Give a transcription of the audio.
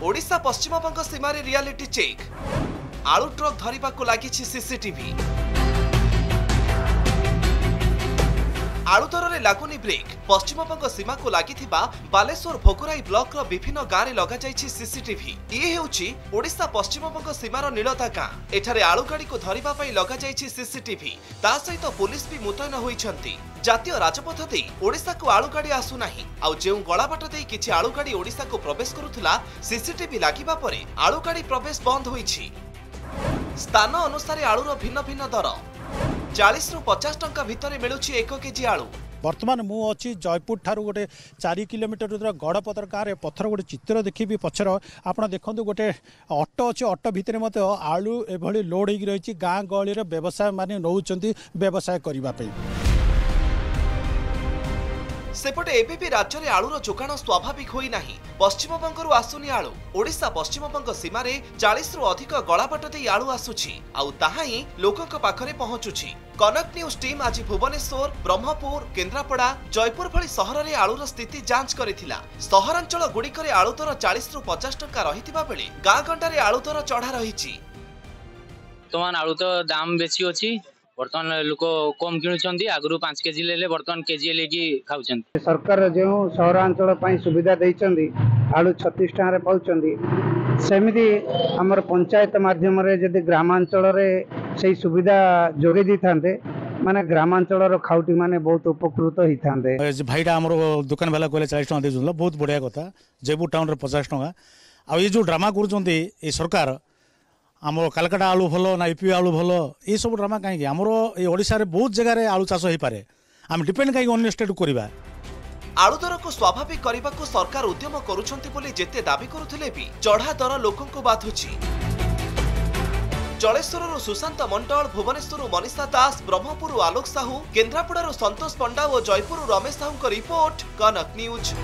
ओडिशा पश्चिमबंग सीमार reality check आलू truck धरवा को लगी सीसीटीवी आलू दर लगुनि ब्रेक पश्चिमबंग सीमा को लगी बालेश्वर भोगराई ब्लॉक रो विभिन्न गाँव में लग सीसीटीवी ये होउछि ओडिशा पश्चिमबंग सीमार नीलता गाँ एठारे आलू गाड़ी को धरिबा पई लग सीसीटीवी ता सहित पुलिस भी मुतयन होइछंती। जातीय राजपथ दे ओडिशा को आलू गाड़ी आसु नाही आउ जेउ गलाबाट दे किछि आलू गाड़ी ओडिशा को प्रवेश करुथुला सीसीटीवी लागिबा परे आलू गाड़ी प्रवेश बंद होइछि। स्थान अनुसार आलूर भिन्न भिन्न दर 40 रु 50 टंका भितर मिलुछि 1 केजी आलू। बर्तमान मु अच्छी जयपुर ठारू गोटे 4 किलोमीटर दूर गड़पतर गाँव पथर गोटे चित्र देखी पचर आप देखो गोटे ऑटो अच्छे ऑटो भितर मत आलू एभली लोड हो रही गाँ गहली व्यवसाय माने नौचंती व्यवसाय करने सेपटे एबे भी राज्य में आलूर जोगाण स्वाभाविक होई नाही। पश्चिमबंग आसुनी आलू ओडिशा पश्चिमबंग सीमार 40 रु अधिक गलाबाट दे आलू आसुछि आउ ताहा ही लोकक पाखरे पहुंचुछि। कनक न्यूज टीम आज भुवनेश्वर ब्रह्मपुर केन्द्रापड़ा जयपुर भली सहर में आलूर स्थिति जांच करिथिला। सहरांचल गुड़िकरे आलू दर 40 रु 50 टंका रहिथिबा बेले गाँ गंडारे आलू दर चढ़ा रहिछि। बर्तमान आलू तो दाम बेसी अछि बर्तमान लोक कम किणुचंदी आगु 5 केजी ले बर्तमान केजी लेकी खाउचंदी। सरकार जो सहरांचल सुविधा देइचंदी आलू 36 टका रे पाउचंदी सेमिति हमर पंचायत माध्यम रे जदि ग्रामांचल रे सही सुविधा जोगे दी थांते माने ग्रामांचल रो खाउटी माने बहुत उपकृत होई थांते। भाईटा हमर दुकान वाला कहले 40 टका देजुला बहुत बढ़िया कथा। जयपुर टाउन रे 50 टका आ ये जो ड्रामा करूचंदी ए सरकार आमर कालकाटा आलू भल ना यूपी आलू भल ये सब ड्रामा कहीं आमर ये ओडिशा रे बहुत जगह आलू चाष हो पारे आम डिपेंड कहीं अन्य स्टेट करबा। आलू दर को स्वाभाविक करने को सरकार उद्यम करुछंती बोली जेते दाबी करुथिले भी चढ़ा दर लोकंको बाधुछि। जलेश्वर सुशांत मंडल भुवनेश्वर मनीषा दास ब्रह्मपुर आलोक साहू केन्द्रापड़ा संतोष पंडा और जयपुर रमेश साहू रिपोर्ट कनक न्यूज।